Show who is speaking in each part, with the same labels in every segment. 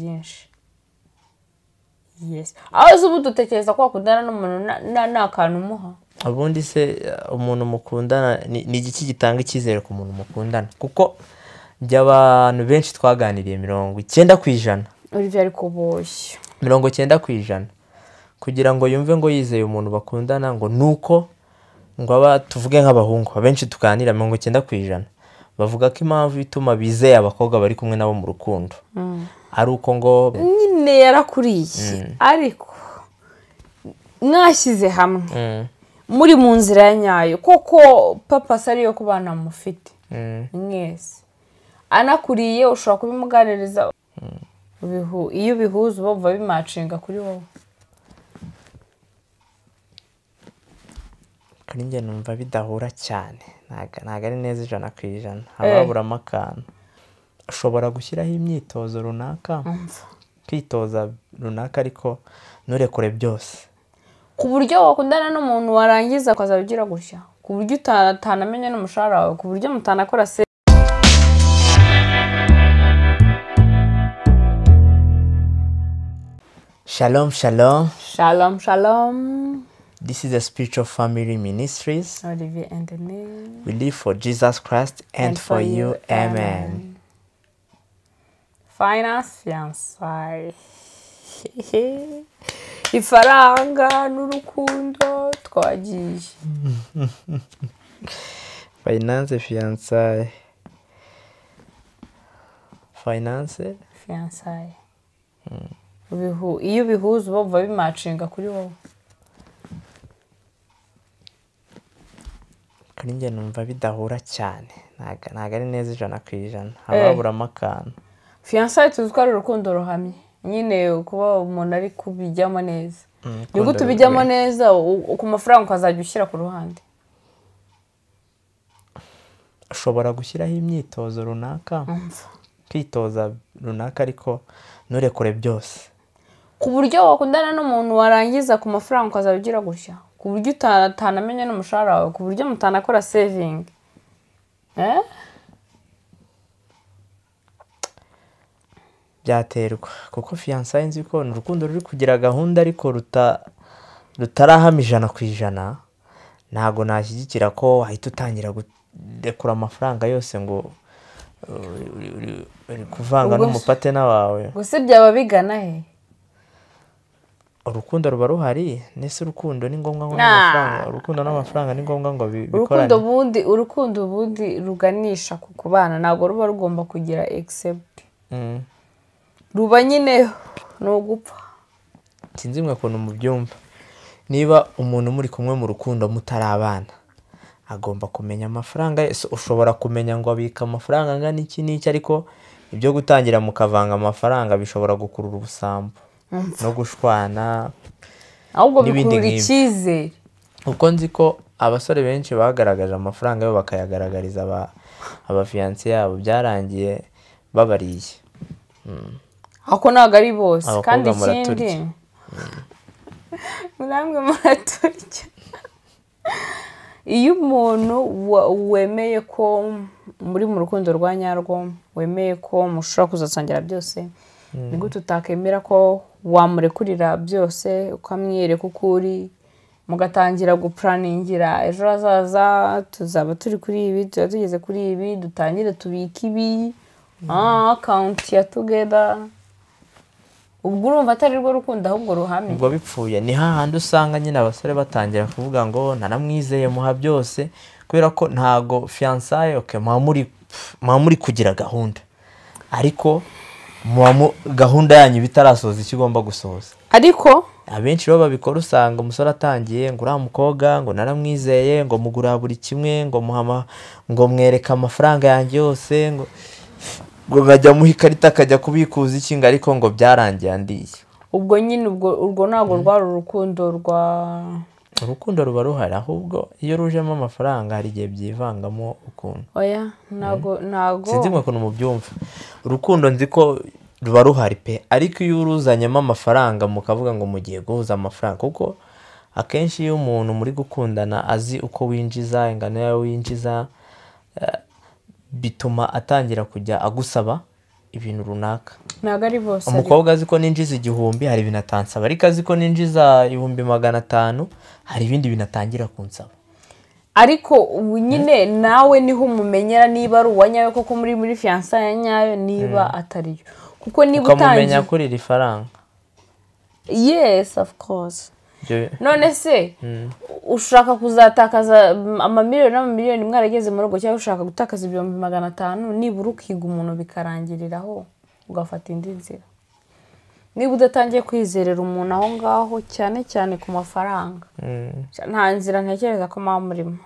Speaker 1: byinshi. Yes. Aho ubu dutekereza ko wakundana n'umuntu na kantu umuha.
Speaker 2: Ubundi se umuntu mukundana ni igiki gitanga icyizere ku muntu mukundana? Kuko abantu benshi twaganiriye 90%.
Speaker 1: Olivier ari kuboshye.
Speaker 2: 90% kugira ngo yumve ngo yizeye umuntu bakundana ngo nuko ngo aba tuvuge nk'abahungu abenshi tuganira 90% bavuga ko impamvu ituma bizeye abakobwa bari kumwe nabo mu rukundo ari uko ngo
Speaker 1: nyine yarakuriye ariko mwashyize hamwe muri mu nzira ya nyayo koko papa sari yo kubana mufite mwese anakuriye ushobora kubimuganiriza iyo bihuza bava bimacinga kuri wowe.
Speaker 2: Kuri njye numva bidahura cyane ntago ari neza 100%. Hababuramo akantu ushobora gushyiraho imyitozo runaka kwitoza runaka ariko nurekure byose
Speaker 1: ku buryo wakundana n'umuntu warangiza akazabigira gutya ku buryo utanamenya n'umushahara wawe ku buryo mutanakora se.
Speaker 2: Shalom shalom.
Speaker 1: Shalom shalom.
Speaker 2: This is the Spiritual Family Ministries.
Speaker 1: Olivier and the name.
Speaker 2: We live for Jesus Christ and for you. Amen.
Speaker 1: Finance fiancé. Ifaranga n'urukundo twagiye.
Speaker 2: Finance fiancé. Finance
Speaker 1: fiancé. Iyo bihuza bava bimacinga kuri wowe.
Speaker 2: Kuri njye numva bidahura cyane ntago ari neza 100%. Hababuramo akantu
Speaker 1: fiancé tuzwara urukundo ruhamye nyine kuba umuntu ari kubijyamo neza. Niko tubijyamo neza ku mafaranga ukazajya ushyira ku ruhande.
Speaker 2: Ushobora gushyiraho imyitozo runaka kwitoza runaka ariko nurekure byose
Speaker 1: ku buryo wakundana n'umuntu warangiza ku mafaranga ukazabigira gutya ku buryo utanamenya n'umushahara wawe ku buryo mutanakora saving.
Speaker 2: Byaterwa kuko fiancé nzi ko urukundo ruri kugira gahunda ariko rutarahama 100%. Ntago nashyigikira ko wahita utangira gudekura amafaranga yose ngo uri kuvanga n'umupate nawawe.
Speaker 1: Gusa byaba bigana he?
Speaker 2: Urukundo ruba ruhari nese urukundo ni ngombwa ngo n'amafaranga urukundo n'amafaranga ni ngombwa ngo bikorane.
Speaker 1: Urukundo bundi ruganisha ku kubana ntago ruba rugomba kugira except ruba nyine no gupfa.
Speaker 2: Sinzi mwe kuntu mu byumva niba umuntu muri kumwe mu rukundo mutarabana agomba kumenya amafaranga ushobora kumenya ngo abika amafaranga ngana iki n'iki ariko ibyo gutangira mukavanga amafaranga bishobora gukurura ubusambo no gushwana
Speaker 1: ahubwo bikurura icyizere.
Speaker 2: Uko nzi ko abasore benshi bagaragaje amafaranga yo bakayagaragariza aba fiancé yabo byarangiye babariye.
Speaker 1: Ako ntago ari bose kandi ikindi muramwe muraturya. Iyo umuntu wemeye ko muri mu rukundo rwa nyarwo wemeye ko mushobora kuzasangira byose ni gute utakemera ko wamurekurira byose ukamwiyereka uko uri mugatangira guplaningira ejo hazaza tuzaba turi kuri ibi tugeze kuri ibi dutangire tubika ibi account ya together. Ubwo urumva atari rwo rukundo ahubwo ruhamye.
Speaker 2: Ubwo bipfuye ni hahandi usanga nyine abasore batangira kuvuga ngo naramwizeye muha byose kubera ko ntago fiancé muri kugira gahunda ariko gahunda yanyu bitarasoza ikigomba gusoza.
Speaker 1: Ariko
Speaker 2: abenshi baba babikora usanga umusore atangiye ngo uramukobwa ngo naramwizeye ngo mugura buri kimwe ngo muhama ngo mwereka amafaranga yanjye yose ngo ngajya muha ikarita akajya kubikuza ikinga ariko ngo byarangiye andiye.
Speaker 1: Ubwo nyine urwo ntago rwari
Speaker 2: urukundo ruba ruhari ahubwo iyo rujemo amafaranga hari igihe byivangamo ukuntu.
Speaker 1: Oya ntago
Speaker 2: sinzi mwe kuntu mu byumva urukundo nzi ko ruba ruhari pe ariko iyo uruzanyemo amafaranga mukavuga ngo mugiye guhuza amafaranga kuko akenshi iyo umuntu muri gukundana azi uko winjiza ingano yawe winjiza bituma atangira kujya agusaba ibintu runaka.
Speaker 1: ntabwo ari bose
Speaker 2: Umukobwa azi ko ninjiza 1000 hari ibintu atansaba, ariko azi ko ninjiza 500 hari ibindi bintu atangira kunsaba.
Speaker 1: ariko ubu nyine nawe niho umumenyera niba ari uwa nyawe koko muri fiyansaye nyayo niba atariyo, kuko niba
Speaker 2: ukamumenya kuri iri faranga.
Speaker 1: yes of course. none se ushaka kuzatakaza amamiliyoni n'amamiliyoni mwarageze mu rugo, cyangwa ushaka gutakaza 500,000 nibura ukiga umuntu bikarangiriraho ugafata indi nzira? niba udatangiye kwizerera umuntu aho ngaho cyane cyane ku mafaranga, nta nzira ntekereza ko mama murimo.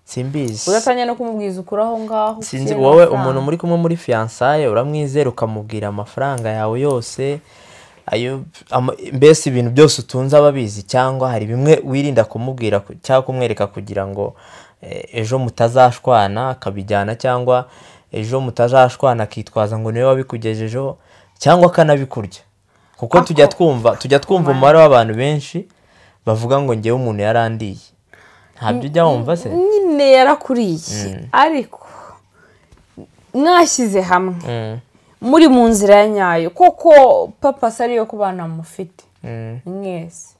Speaker 2: Simbizi.
Speaker 1: Udatangiye no kumubwiza ukuri aho ngaho.
Speaker 2: Sinzi wowe umuntu muri kumwe muri fiançailles uramwizera ukamubwira amafaranga yawe yose, ayo mbese ibintu byose utunze ababizi, cyangwa hari bimwe wirinda kumubwira cyangwa kumwereka kugira ngo ejo mutazashwana akabijyana, cyangwa ejo mutazashwana akitwaza ngo niwe wabikugejejeho, cyangwa kanabikurya? Kuko tujya twumva umubare w'abantu benshi bavuga ngo ngewe umuntu yarandiye. Ntabyo ujya wumva se?
Speaker 1: Nyine yarakuriye, ariko mwashyize hamwe muri mu nzira ya nyayo, koko papa sariyo ku bana mufite mwese,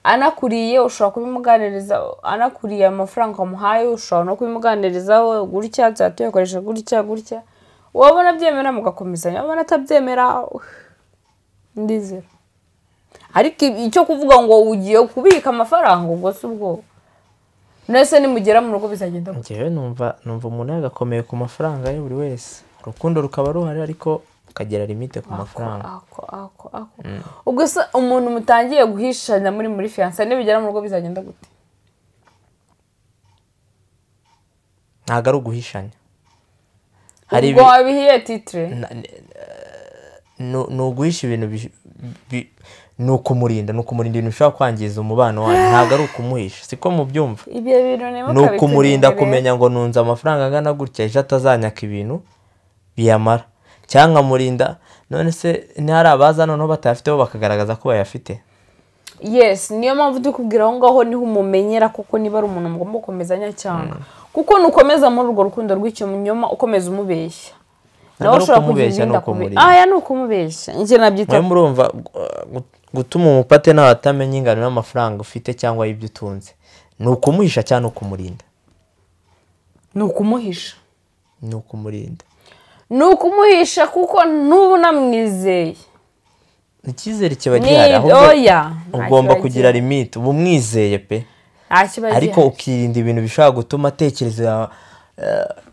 Speaker 1: anakuriye ushobora kubimuganiriza, anakuriye amafaranga amuhaye ushobora no kubimuganirizaho gutya tuyakoresha gutya, wabona byemera mugakomezanya, wabona atabyemera ndizera. Ariko icyo kuvuga ngo ugiye kubika amafaranga ubwo si ubwo, nese nimugera mu rugo bizagenda gute?
Speaker 2: Ngewe numva umuntu yagakomeye ku mafaranga ye buri wese, urukundo rukaba ruhari ariko ukagera limite ku mafaranga.
Speaker 1: Ubwo se umuntu mutangiye guhishanya muri fiançailles nibigera mu rugo bizagenda gute?
Speaker 2: Ntago ari uguhishanya.
Speaker 1: Hari ubwo wabihiye titre
Speaker 2: no guhisha ibintu nukumurinda ibintu bishobora kwangiza umubano wanyu, ntago ari ukumuhisha, siko mubyumva.
Speaker 1: Ibyo bintu nemo
Speaker 2: nukumurinda kumenya ngo nunza amafaranga angana gutya ejo atazanyaka ibintu biyamara, cyangwa murinda none se ntihari abaza noneho batayafiteho bakagaragaza ko bayafite.
Speaker 1: Yes, niyo mpamvu dukubwira aho ngaho niho umumenyera kuko niba ari umuntu mugomba gukomezanya cyangwa kuko nukomeza muri urwo rukundo rw'ikinyoma ukomeza umubeshya, nawe ushobora kugenda aya nukumubeshya. Nje nabyita
Speaker 2: murumva gutuma umupate nawe atamenya ingano y'amafaranga ufite cyangwa y'ibyo utunze, nukumuhisha cyangwa nukumurinda?
Speaker 1: Nukumuhisha,
Speaker 2: nukumurinda,
Speaker 1: nukumuhisha kuko nubu namwizeye.
Speaker 2: Icyizere kiba gihari, ahubwo ugomba kugira limite, ubu mwizeye pe, ariko ukirinda ibintu bishobora gutuma atekereza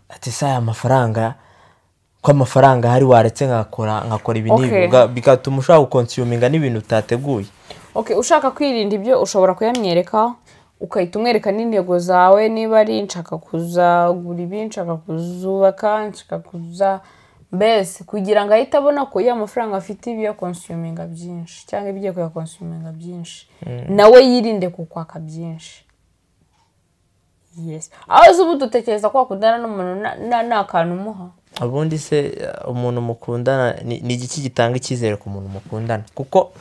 Speaker 2: ati saya amafaranga ko amafaranga hari waretse nkakora ibi nibuga, bigatuma ushaka gukonsuminga n'ibintu utateguye.
Speaker 1: Okay, ushaka kwirinda ibyo ushobora kuyamwereka, ukahita umwereka n'intego zawe, niba ari nshaka kuzagura ibi, nshaka kuzubaka, nshaka kuza mbese kugira ngo ahite abona ko ya mafaranga afite ibyo konsuminga byinshi cyangwa ibigiye kuyakonsuminga byinshi, nawe yirinde kukwaka byinshi. Yes, aho ubu dutekereza ko wakundana n'umuntu nta kantu umuha.
Speaker 2: Ubundi se umuntu mukundana ni igiki gitanga icyizere ku muntu mukundana? Kuko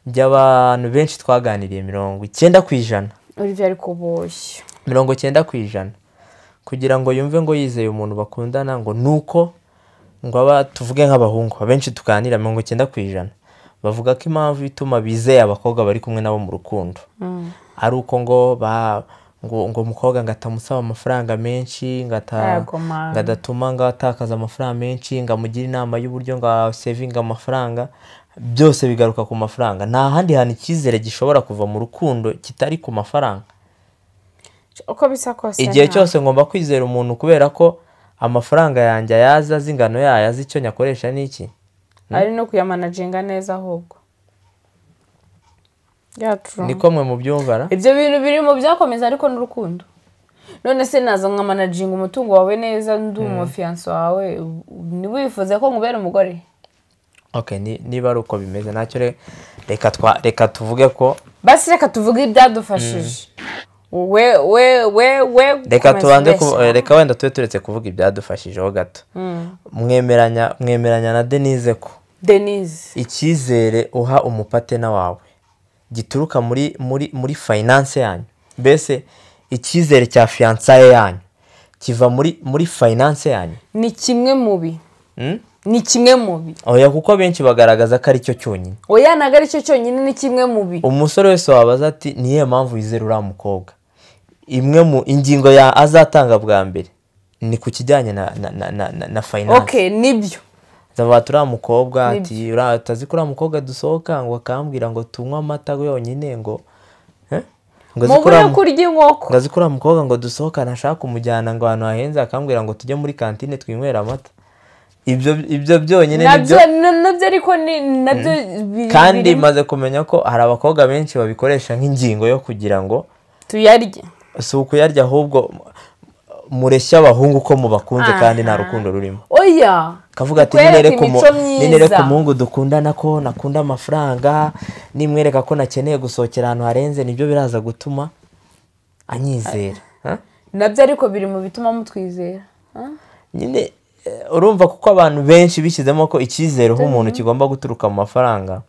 Speaker 2: by'abantu benshi twaganiriye 90%.
Speaker 1: Olivier ariko boshye
Speaker 2: 90% kugira ngo yumve ngo yizeye umuntu bakundana, ngo nuko ngo aba tuvuge nk'abahungu abenshi tuganira 90% bavuga ko impamvu ituma bizeye abakobwa bari kumwe nabo mu rukundo ari uko ngo umukobwa ngatamusaba amafaranga menshi, ngadatuma ngatakaza amafaranga menshi, ngamugira inama y'uburyo nga saving amafaranga, byose bigaruka ku mafaranga. Nta handi hantu icyizere gishobora kuva mu rukundo kitari ku mafaranga.
Speaker 1: Uko bisa kose
Speaker 2: igihe cyose ngomba kwizera umuntu kubera ko amafaranga yanjye yaza zingano yazi icyo nyakoresha n'iki,
Speaker 1: ari no kuyamanaginga neza ahubwo.
Speaker 2: Niko mwe mu byumvara
Speaker 1: ibyo bintu biri mu byakomeza ariko n'urukundo. None se naza nka managing umutungo wawe neza, ndi umufiance wawe, ni wifuza ko ngubera umugore?
Speaker 2: Okay, niba ari uko bimeze nacyo reka tuvuge ko
Speaker 1: basi reka tuvuge ibyadufashije.
Speaker 2: Reka tubanze reka wenda turetse kuvuga ibyadufashijeho gato. Mwemeranya na Denise ko icyizere uha umupatena wawe gituruka muri finance yanyu? Mbese icyizere cya fiançailles yanyu kiva muri finance yanyu?
Speaker 1: Ni kimwe mubi ni kimwe mu bi
Speaker 2: oya kuko benshi bagaragaza ko ari cyo cyonyine.
Speaker 1: oya ntabwo ari cyo cyonyine, ni kimwe mu bi.
Speaker 2: Umusore wese wabaza ati niyo mpamvu wizera uriya mukobwa, imwe mu ingingo ya azatanga bwa mbere ni ku kijyanye na finance.
Speaker 1: Okay, nibyo
Speaker 2: zaba turiya mukobwa ati utazi ko uriya mukobwa dusohoka ngo akambwira ngo tunywe amata yonyine ngo
Speaker 1: kurya inkoko,
Speaker 2: ngo azi ko uriya mukobwa ngo dusohokane ashaka kumujyana ngo ahantu hahenze akambwira ngo tujye muri kantine twinywera amata. Ibyo byonyine
Speaker 1: nabyo ariko ni nabyo
Speaker 2: kandi maze kumenya ko hari abakobwa benshi babikoresha nk'ingingo yo kugira ngo
Speaker 1: tuyarye.
Speaker 2: Si ukuyarya ahubwo mureshya abahungu ko mubakunze kandi nta rukundo rurimo.
Speaker 1: Oya
Speaker 2: kavuga ati ninere ku muhungu dukundana ko nakunda amafaranga, nimwereka ko nakeneye gusohokera ahantu harenze nibyo biraza gutuma anyizera.
Speaker 1: Nabyo ariko biri mu bituma mutwizera.
Speaker 2: Nyine urumva kuko abantu benshi bishyizemo ko icyizere h'umuntu kigomba guturuka mu mafaranga,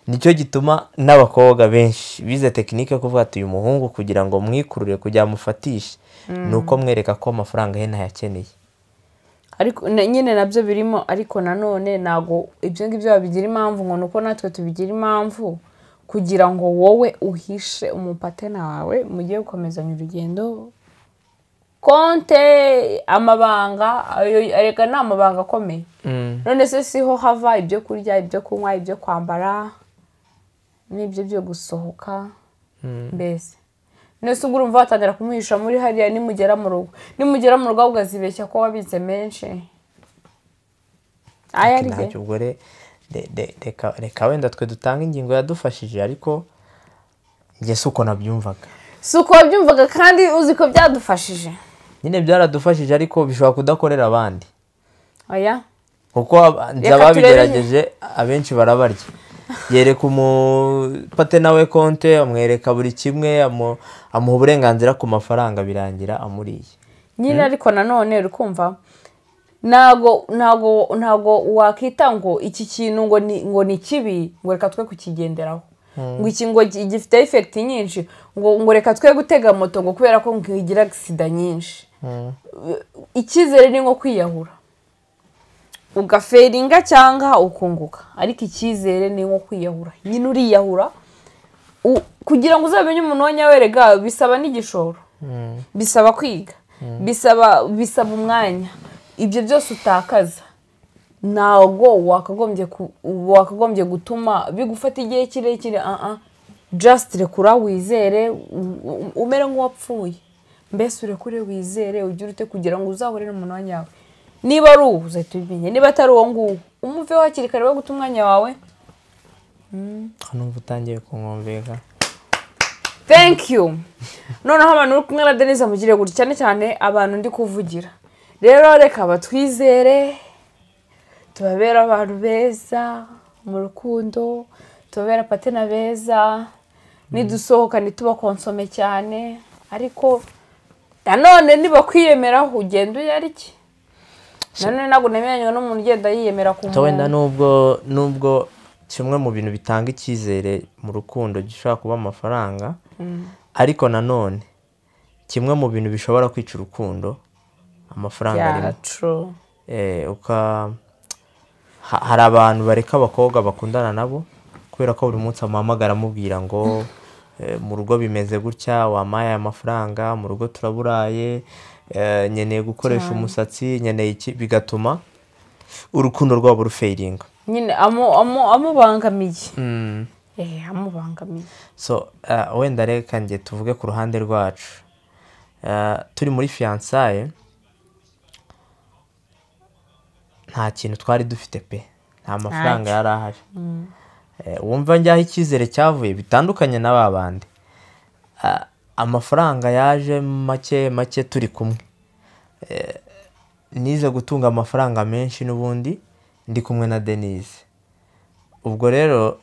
Speaker 2: nicyo gituma n'abakobwa benshi bize tekinike kuvuga ati uyu muhungu kugira ngo mwikurure kujya mufatisha nuko mwereka ko amafaranga ye ntayakeneye.
Speaker 1: Ariko nyine nabyo birimo, ariko nanone nago ibyo ngibyo babigira impamvu ngo nuko natwe tubigira impamvu kugira ngo wowe uhishe umupatena wawe mugiye gukomezanya urugendo. Konte amabanga areka ni amabanga akomeye. None se siho hava ibyo kurya, ibyo kunywa, ibyo kwambara n'ibyo byo gusohoka. Mbese nese ubwo urumva watangira kumuhisha muri hariya nimugera mu rugo ugazibeshya ko wabitse menshi. Aya ari
Speaker 2: ntacyo ubwo reka wenda twe dutanga ingingo yadufashije, ariko njye suko nabyumvaga.
Speaker 1: Suko wabyumvaga kandi uzi ko byadufashije.
Speaker 2: Nyine byaradufashije ariko bishobora kudakorera abandi.
Speaker 1: Oya
Speaker 2: kuko ababigerageje abenshi barabarya. Yereka umupatena we konte, amwereka buri kimwe, amuha uburenganzira ku mafaranga, birangira amuriye.
Speaker 1: Nyine ariko nanone urikumva ntago wakita ngo iki kintu ngo ni kibi ngo reka twe kukigenderaho, ngo iki ngo gifite effect nyinshi ngo reka twe gutega moto ngo kubera ko ngigira accident nyinshi. Icyizere ni nko kwiyahura ugaferinga cyangwa ukunguka, ariko icyizere ni nko kwiyahura. Nyine uriyahura kugira ngo uzamenye umuntu wanyawerega bisaba n'igishoro, bisaba kwiga, bisaba umwanya, ibyo byose utakaza. Ntago wakagombye gutuma bigufata igihe kirekire. Just rekura wizere umere nk'uwapfuye. Mbese urekure wizere ugira ute kugira ngo uzahure n'umuntu wanyawe. Niba ari uwo uzahita ubimenye, niba atari uwo nguwo umuveho hakiri kare wo guta umwanya wawe.
Speaker 2: Numva utangiye kunkumvika.
Speaker 1: Thank you. Noneho abantu uri kumwe na Denise mugire gutya, cyane cyane abantu ndi kuvugira. Rero reka batwizere, tubabera abantu beza mu rukundo, tubabera patena beza, nidusohoka nituba konsome cyane, ariko nanone niba kwiyemeraho ugenda uyariki. Nanone ntabwo nemeranywa n'umuntu ugenda yiyemera ku muntu.
Speaker 2: Wenda nubwo kimwe mu bintu bitanga icyizere mu rukundo gishobora kuba amafaranga, ariko nanone kimwe mu bintu bishobora kwica urukundo amafaranga arimo. Hari abantu bareka abakobwa bakundana nabo kubera ko buri munsi amuhamagara amubwira ngo mu rugo bimeze gutya, wamaye amafaranga, mu rugo turaburaye, nkeneye gukoresha umusatsi, nkeneye iki, bigatuma urukundo rwabo rufeiringa.
Speaker 1: Nyine amubangamiye. Amubangamiye.
Speaker 2: So wenda reka nge tuvuge ku ruhande rwacu. Turi muri fiançailles, nta kintu twari dufite pe, nta mafaranga yari ahari. Wumva njyaho icyizere cyavuye bitandukanye na babandi. Amafaranga yaje make turi kumwe. Nize gutunga amafaranga menshi n'ubundi ndi kumwe na Denise. Ubwo rero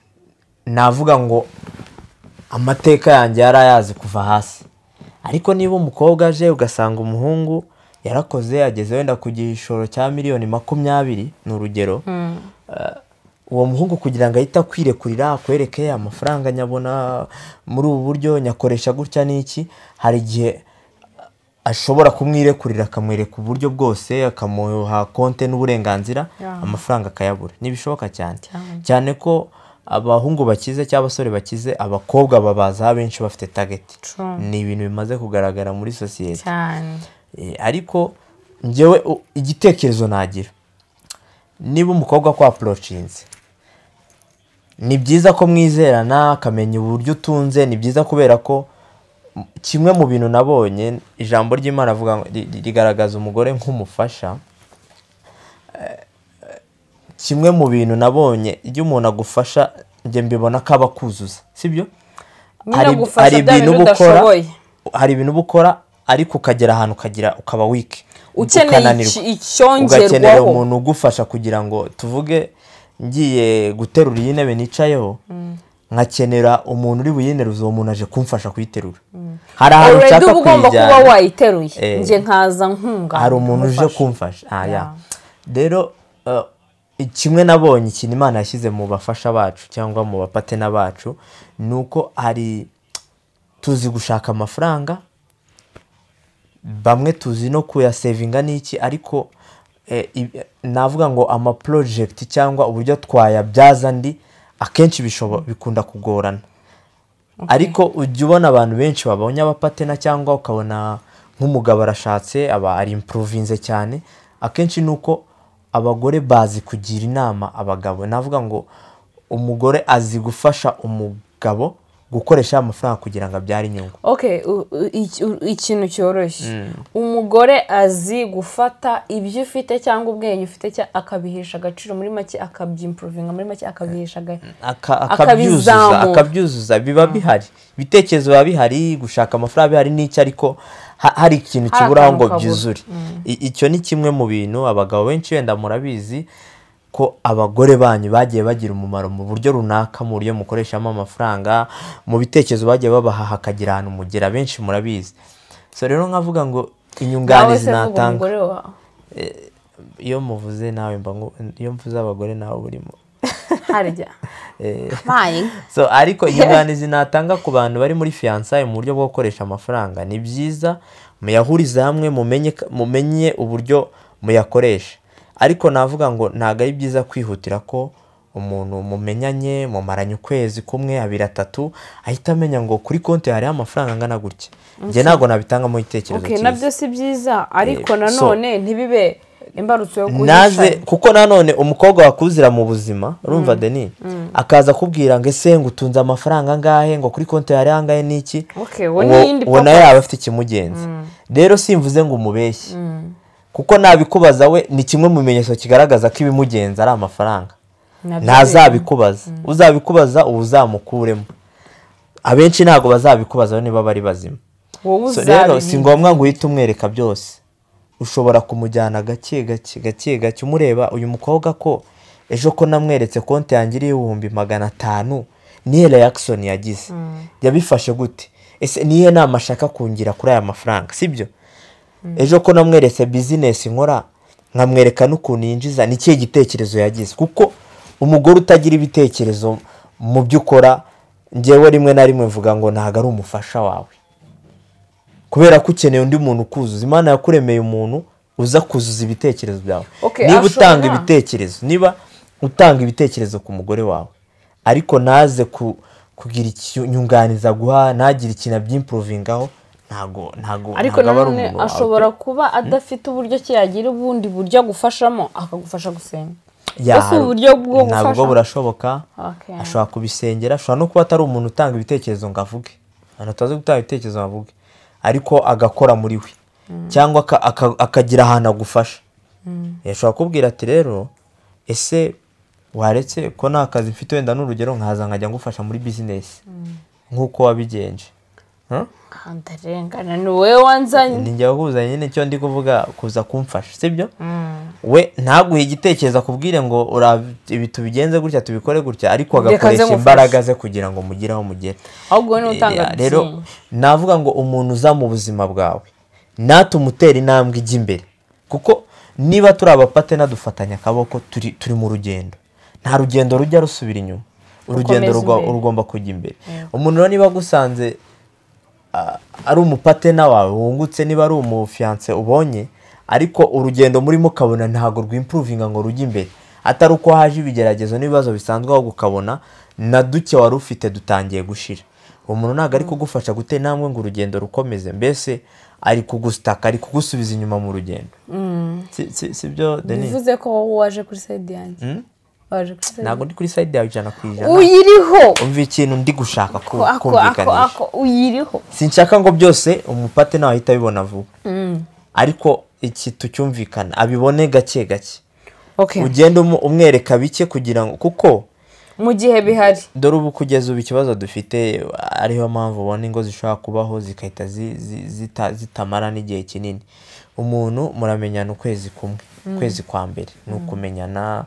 Speaker 2: navuga ngo amateka yanjye yarayazi kuva hasi. Ariko niba umukobwa aje ugasanga umuhungu yarakoze ageze wenda ku gishoro cya miliyoni 20 ni urugero, uwo muhungu kugira ngo ahita kwirekurira akwereke amafaranga nyabona muri ubu buryo nyakoresha gutya n'iki, hari igihe ashobora kumwirekurira akamwereka uburyo bwose akamuha konte n'uburenganzira amafaranga akayabura ntibishoboka cyane ko abahungu bakize cyangwa abasore bakize abakobwa babaza benshi bafite target ni ibintu bimaze kugaragara muri sosiyete ariko njyewe igitekerezo nagira niba umukobwa ko approachinze ni byiza ko mwizerana akamenya uburyo utunze ni byiza kubera ko kimwe mu bintu nabonye ijambo ry'Imana avuga rigaragaza umugore nk'umufasha kimwe mu bintu nabonye iyo umuntu agufasha njye mbibona ko aba akuzuza sibyo hari ibintu bukora ariko ukagera ahantu ukaba weak ugakenera umuntu ugufasha kugira ngo tuvuge ngiye guterura iyi ntebe nicayeho nkakenera umuntu uri buyineruze uwo muntu aje kumfasha kuyiterura hari ahantu ushaka
Speaker 1: kuyijyana kuba wayiteruye nje nkaza nkunga
Speaker 2: hari umuntu uje kumfasha rero kimwe nabonye ikintu Imana yashyize mu bafasha bacu cyangwa mu bapatena bacu ni uko hari tuzi gushaka amafaranga bamwe tuzi no kuyasevinga n'iki ariko navuga ngo ama project cyangwa uburyo twayabyaza andi akenshi bikunda kugorana ariko ujya ubona abantu benshi babonye abapatena cyangwa ukabona nk'umugabo arashatse aba ari improvinze cyane akenshi nuko abagore bazi kugira inama abagabo navuga ngo umugore azi gufasha umugabo gukoresha amafaranga kugira ngo abyare inyungu
Speaker 1: ikintu cyoroshye umugore azi gufata ibyo ufite cyangwa ubwenge ufite akabihisha agaciro muri make akabyimprovinga muri make akabihisha
Speaker 2: akabyuzuza biba bihari ibitekerezo biba bihari gushaka amafaranga bihari n'icyo ariko hari ikintu kiburaho ngo byuzure icyo ni kimwe mu bintu abagabo benshi wenda murabizi ko abagore banyu bagiye bagira umumaro mu buryo runaka mu buryo mukoreshamo amafaranga mu bitekerezo bagiye babaha hakagira ahantu mugera benshi murabizi so rero nkavuga ngo inyunganizi natanga iyo muvuze nawe iyo mvuze abagore nawe burimo
Speaker 1: harya
Speaker 2: so ariko inyunganizi natanga ku bantu bari muri fiançailles mu buryo bwo gukoresha amafaranga ni byiza muyahuriza hamwe mumenye uburyo muyakoresha ariko navuga ngo ntago ari byiza kwihutira ko umuntu mumenyanye mumaranye ukwezi kumwe 2 3 ahita amenya ngo kuri konti hari amafaranga angana gutya nge ntago nabitanga mu itekerezo cyiza
Speaker 1: nabyo si byiza ariko nanone ntibibe imbarutso yo guhisha
Speaker 2: naze kuko nanone umukobwa wakuzira mu buzima urumva Denis akaza kubwira ngo ese ngo utunze amafaranga ngahe ngo kuri konti hari angahe niki wona yaba afite ikimugenza rero simvuze ngo umubeshye kuko nabikubaza we ni kimwe mu bimenyetso kigaragaza ko ibimugenza ari amafaranga ntazabikubaza uzabikubaza uzamukuremo abenshi ntago bazabikubaza niba bari bazima so rero si ngombwa ngo uhite umwereka byose ushobora kumujyana gake umureba uyu mukobwa ko ejo ko namweretse konti yanjye iri 500 niye reaction yagize yabifashe gute ese niye nama ashaka kungira kuri aya mafaranga sibyo ejo ko namweretse business nkora nkamwereka n'ukuntu yinjiza n'ikihe gitekerezo yagize kuko umugore utagira ibitekerezo mu byukora ngewe rimwe na rimwe mvuga ngo ntago ari umufasha wawe kubera ko ukeneye undi muntu ukuzuza Imana yakuremeye umuntu uza kuzuza ibitekerezo byawe niba utanga ibitekerezo ku mugore wawe ariko naze kugira inyunganiza guha nagira ikintu byimprovingaho ntago
Speaker 1: ariko nanone ashobora kuba adafite uburyo cyagira ubundi buryo agufashamo akagufasha gusenga ese uburyo bwo gufasha
Speaker 2: ntabwo burashoboka ashobora kubisengera ashobora no kuba atari umuntu utanga ibitekerezo ngo avuge atazi gutanga ibitekerezo ngo avuge ariko agakora muri we cyangwa akagira ahantu agufasha yashobora kubwira ati rero ese waretse ko nta kazi mfite wenda n'urugero nkaza nkajya ngufasha muri business nk'uko wabigenje
Speaker 1: ndarengana ni wowe wanzanye
Speaker 2: ninjye wahuzanye nyine cyo ndi kuvuga kuza kumfasha sibyo we ntaguhe igitekerezo akubwire ngo ibi tubigenze gutya tubikore gutya ariko agakoresha imbaraga ze kugira ngo mugire aho mugere
Speaker 1: ahubwo ni utanga
Speaker 2: rero navuga ngo umuntu uza mu buzima bwawe natumutera intambwe ijya imbere kuko niba turi abapatena dufatanya akaboko turi mu rugendo nta rugendo rujya rusubira inyuma urugendo rugomba kujya imbere umuntu rero niba agusanze ari umupatena wawe wungutse, niba ari umufiance ubonye, ariko urugendo murimo ukabona ntabwo rw'improvinga ngo rujye imbere, atari uko haje ibigeragezo n'ibibazo bisanzwe aho gukabona na duke wari ufite dutangiye gushira. Umuntu ntabwo ari kugufasha gutera intambwe ngo urugendo rukomeze, mbese ari kugusitaka, ari kugusubiza inyuma mu rugendo. Si byo Denis?
Speaker 1: bivuze ko waje kuri side yanjye. Waje kuri side.
Speaker 2: Ntabwo ndi kuri side yawe 100%.
Speaker 1: Uyiriho.
Speaker 2: Umva ikintu ndi gushaka kumvikanisha.
Speaker 1: Uyiriho.
Speaker 2: Sinshaka ngo byose umupate nawe ahita abibona vuba. Ariko iki tucyumvikana abibone gake gake.
Speaker 1: Okay.
Speaker 2: Ugenda umwereka bike kugira ngo, kuko
Speaker 1: mu gihe bihari
Speaker 2: dore ubu kugeza ubu ikibazo dufite ariho mpamvu ubona ingo zishobora kubaho zikahita zitamara n'igihe kinini. Umuntu muramenyana ukwezi kumwe, ukwezi kwa mbere ni ukumenyana.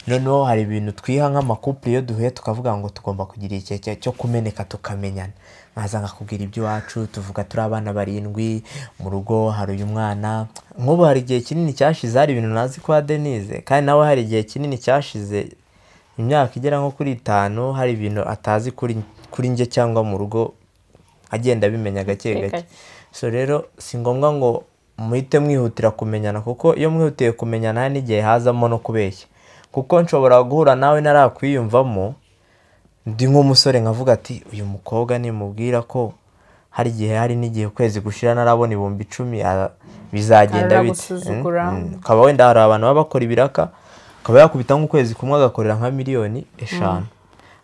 Speaker 2: Noneho hari ibintu twiha nk'amakupure iyo duhuye tukavuga ngo tugomba kugira igihe cyo kumeneka tukamenyana. Nkaza nkakubwira iby'iwacu, tuvuga turi abana 7 mu rugo, hari uyu mwana nk'ubu, hari igihe kinini cyashize hari ibintu nazi kwa Denise, kandi nawe hari igihe kinini cyashize imyaka igera nko kuri 5 hari ibintu atazi kuri nge cyangwa mu rugo, agenda bimenya gake gake. So rero si ngombwa ngo muhite mwihutira kumenyana, kuko iyo mwihutiye kumenyana n'igihe hazamo no kubeshya. Kuko nshobora guhura nawe narakwiyumvamo ndi nk'umusore nkavuga ati uyu mukobwa nimubwira ko hari igihe hari n'igihe kwezi gushira narabona 10,000 bizagenda bite. Kaba wenda hari abantu baba bakora ibiraka, akaba yakubita nk'ukwezi kumwe agakorera nka 5,000,000,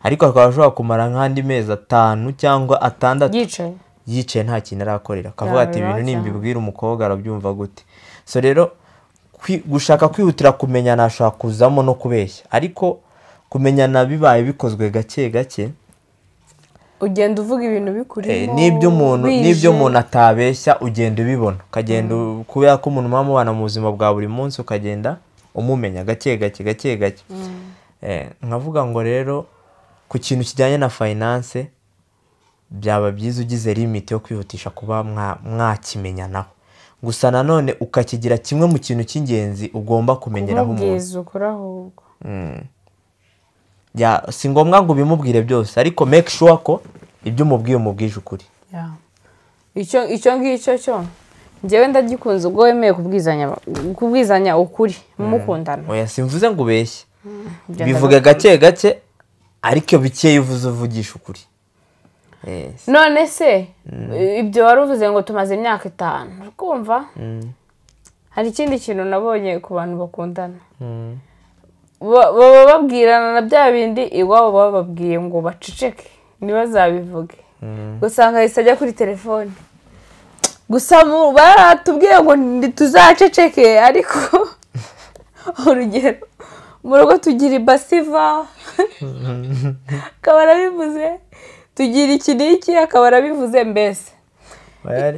Speaker 2: ariko akaba ashobora kumara nk'andi mezi 5 cyangwa 6 yicaye nta kintu arakorera, akavuga ati ibintu nimbibwira umukobwa arabyumva gute. So rero gushaka kwihutira kumenyana ashaka kuzamo no kubeshya, ariko kumenyana bibaye bikozwe gake gake,
Speaker 1: ugenda uvuga ibintu bikurimo
Speaker 2: n'ibyo umuntu atabeshya ugenda ubibona, ukagenda kubera ko umuntu mubana mu buzima bwa buri munsi ukagenda umumenya gake gake. Nkavuga ngo rero ku kintu kijyanye na finance byaba byiza ugize limit yo kwihutisha kuba mwakimenyanaho, gusa nanone ukakigira kimwe mu kintu cy'ingenzi ugomba kumenyeraho umuntu. Si ngombwa ngo ubimubwire byose, ariko make sure ko ibyo umubwiye umubwije ukuri.
Speaker 1: Icyo ngicyo cyo njyewe ndagikunze ubwo wemeye kubwizanya ukuri mukundana.
Speaker 2: Oya simvuze ngo ubeshye, bivuge gake gake, ariko bikeye uvuze uvugisha ukuri.
Speaker 1: None se ibyo wari uvuze ngo tumaze imyaka 5, kumva hari ikindi kintu nabonye ku bantu bakundana, baba babwirana na bya bindi iwabo baba babwiye ngo baceceke ntibazabivuge, usanga ahise ajya kuri telefone. Gusa baratubwiye ngo ntituzaceceke, ariko urugero mu rugo tugira ibasiva akaba arabivuze, tugira iki n'iki akaba arabivuze. Mbese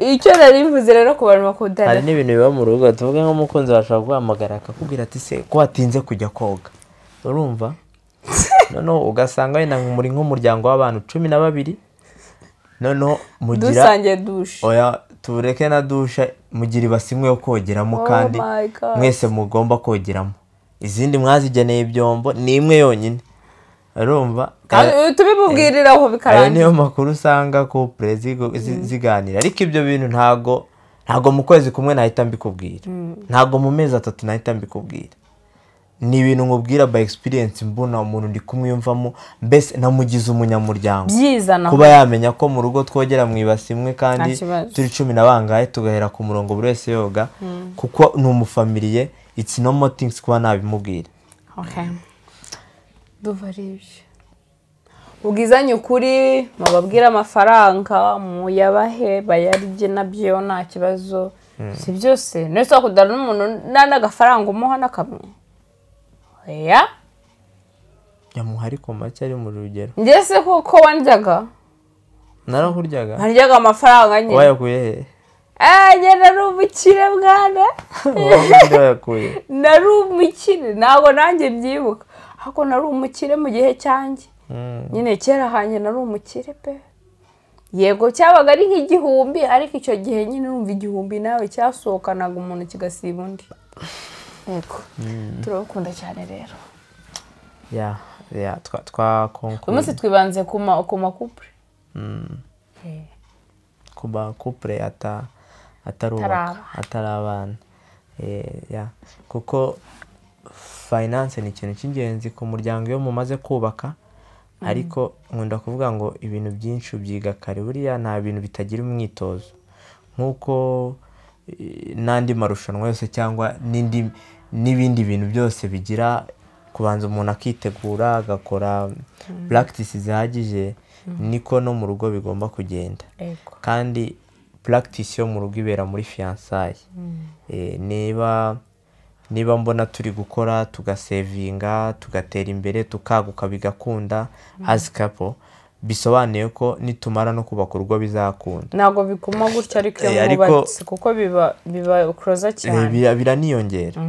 Speaker 1: icyo naribivuze rero ku bantu bakundana,
Speaker 2: hari n'ibintu biba mu rugo tuvuge nk'umukunzi washaka guhamagara akakubwira ati se ko watinze kujya koga, urumva? Noneho ugasanga wenda muri nk'umuryango w'abantu 12, noneho mugira
Speaker 1: dusangiye dushe.
Speaker 2: Oya tureke na dushe, mugira ibasi imwe yo kogeramo, kandi mwese mugomba kogeramo, izindi mwazigeneye ibyombo ni imwe yonyine, urumva?
Speaker 1: Tubimubwirira aho bikarangira.
Speaker 2: Niyo makuru usanga ko ziganira, ariko ibyo bintu ntago mu kwezi kumwe nahita mbikubwira, ntago mu mezi 3 nahita mbikubwira. Ni ibintu nkubwira by experience, mbona umuntu ndi kumwiyumvamo, mbese namugize umunyamuryango, kuba yamenya ko mu rugo twogera mu ibasi imwe kandi turi 10 na bangahe tugahera ku murongo buri wese yoga, kuko ni umufamiliye. It's no more things kuba nabimubwira.
Speaker 1: Okay, duvarije ubwizanye ukuri, mubabwira amafaranga muyabahe bayarye, nabyo nta kibazo. Si byose nese wakudana n'umuntu n'agafaranga umuha nakamwe. Oya
Speaker 2: yamuha ariko make ari mu rugero.
Speaker 1: Ngese ko wandyaga
Speaker 2: narahuryaga,
Speaker 1: haryaga amafaranga nyine.
Speaker 2: Wayakuye
Speaker 1: njye nari umukire bwana. Nari umukire, ntabwo nanjye mbyibuka, ariko nari umukire mu gihe cyanjye. Nyine kera hanye nari umukire pe. Yego cyabaga ari nk'igihumbi, ariko icyo gihe nyine numva igihumbi nawe cyasohokanaga umuntu kigasiba undi. Yego turabukunda cyane rero.
Speaker 2: twakonkuru.
Speaker 1: Umunsi twibanze ku makupure.
Speaker 2: ku ba couple atarubaka atari abana. Kuko finance ni ikintu cy'ingenzi ku muryango iyo mumaze kubaka, ariko nkunda kuvuga ngo ibintu byinshi ubyiga kare, buriya nta bintu bitagira umwitozo, nk'uko n'andi marushanwa yose cyangwa n'ibindi bintu byose bigira kubanza umuntu akitegura agakora practice zihagije, niko no mu rugo bigomba kugenda. Kandi practice yo mu rugo ibera muri fiançailles. Niba mbona turi gukora tugasevinga tugatera imbere tukaguka bigakunda as couple, bisobanuye ko nitumara no kubaka urugo bizakunda.
Speaker 1: Ntabwo bikuma gutya ariko iyo mubatse kuko biba closer cyane,
Speaker 2: biraniyongera.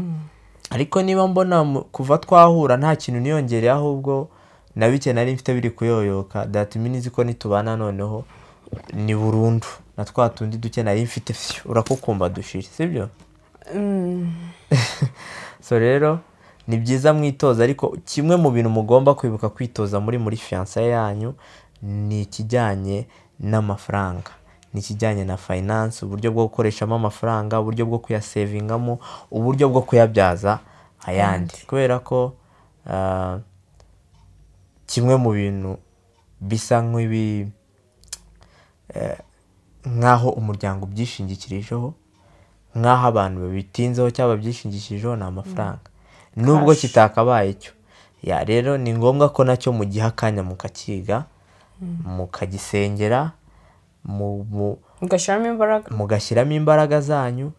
Speaker 2: Ariko niba mbona kuva twahura nta kintu niyongereye, ahubwo na bike nari mfite biri kuyoyoka, that means ko nitubana noneho ni burundu na twa tundi duke nari mfite urakukumba dushira, sibyo? So rero ni byiza mwitoza, ariko kimwe mu bintu mugomba kwibuka kwitoza muri fiançailles yanyu ni ikijyanye n'amafaranga, ni ikijyanye na finance, uburyo bwo gukoreshamo amafaranga, uburyo bwo kuyasevingamo, uburyo bwo kuyabyaza ayandi. Kubera ko kimwe mu bintu bisa nk'aho umuryango byishingikirijeho, nk'aho abantu babitinzeho cyangwa byishingikirijeho ni amafaranga, nubwo kitakabaye cyo. Rero ni ngombwa ko nacyo mugiha akanya mukakiga, mukagisengera, mugashyiramo imbaraga zanyu,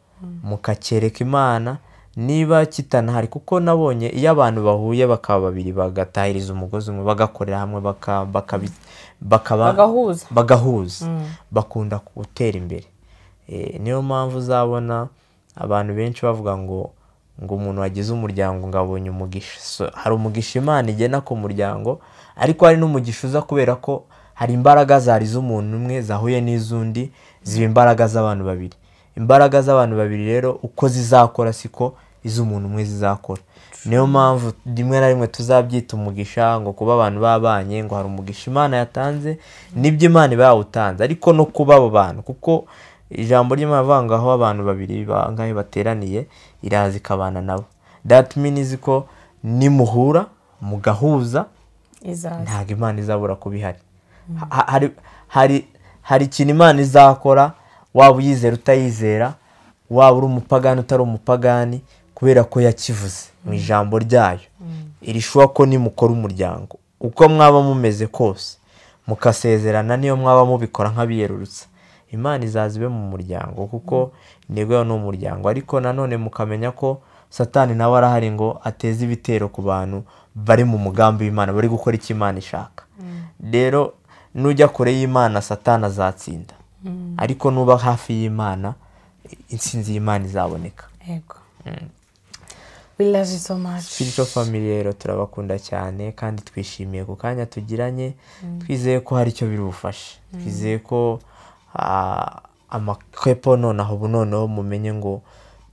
Speaker 2: mukacyereka Imana niba kitanahari. Kuko nabonye iyo abantu bahuye bakaba babiri bagatahiriza umugozi umwe, bagakorera hamwe, bagahuza, bakunda gutera imbere. Niyo mpamvu uzabona abantu benshi bavuga ngo umuntu wagize umuryango ngo abonye umugisha. Hari umugisha Imana igena ku muryango, ariko hari n'umugisha uza kubera ko hari imbaraga zari z'umuntu umwe zahuye n'iz'undi, ziba imbaraga z'abantu babiri. Imbaraga z'abantu babiri rero uko zizakora siko iz'umuntu umwe zizakora. Niyo mpamvu rimwe na rimwe tuzabyita umugisha, ngo kuba abantu babanye, ngo hari umugisha Imana yatanze, nibyo Imana iba yawutanze, ariko no kuba abo bantu, kuko ijambo ry'Imana rivuga ngo aho abantu babiri bangahe bateraniye iraza ikabana nabo. That means ko nimuhura mugahuza, ntabwo Imana izabura kuba ihari. Hari ikintu Imana izakora, waba uyizera utayizera, waba uri umupagani utari umupagani, kubera ko yakivuze mu ijambo ryayo. Irishuwa ko nimukora umuryango uko mwaba mumeze kose, mukasezerana, niyo mwaba mubikora nk'abiyerurutsa, Imana izaza ibe mu muryango, kuko intego yayo ni umuryango. Ariko nanone mukamenya ko Satani nawe arahari ngo ateze ibitero ku bantu bari mu mugambi w'Imana, bari gukora icyo Imana ishaka. Rero nujya kure y'Imana Satani azatsinda, ariko nuba hafi y'Imana intsinzi y'Imana izaboneka.
Speaker 1: We love you so much.
Speaker 2: Spiritual family rero turabakunda cyane, kandi twishimiye ku kanya tugiranye. Twizeye ko hari icyo biri bufashe, twizeye ko amakepo noneho ubu noneho mumenye ngo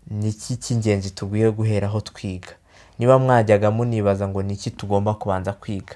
Speaker 2: ni iki cy'ingenzi tugwiye guheraho twiga. Niba mwajyaga munibaza ngo ni iki tugomba kubanza kwiga,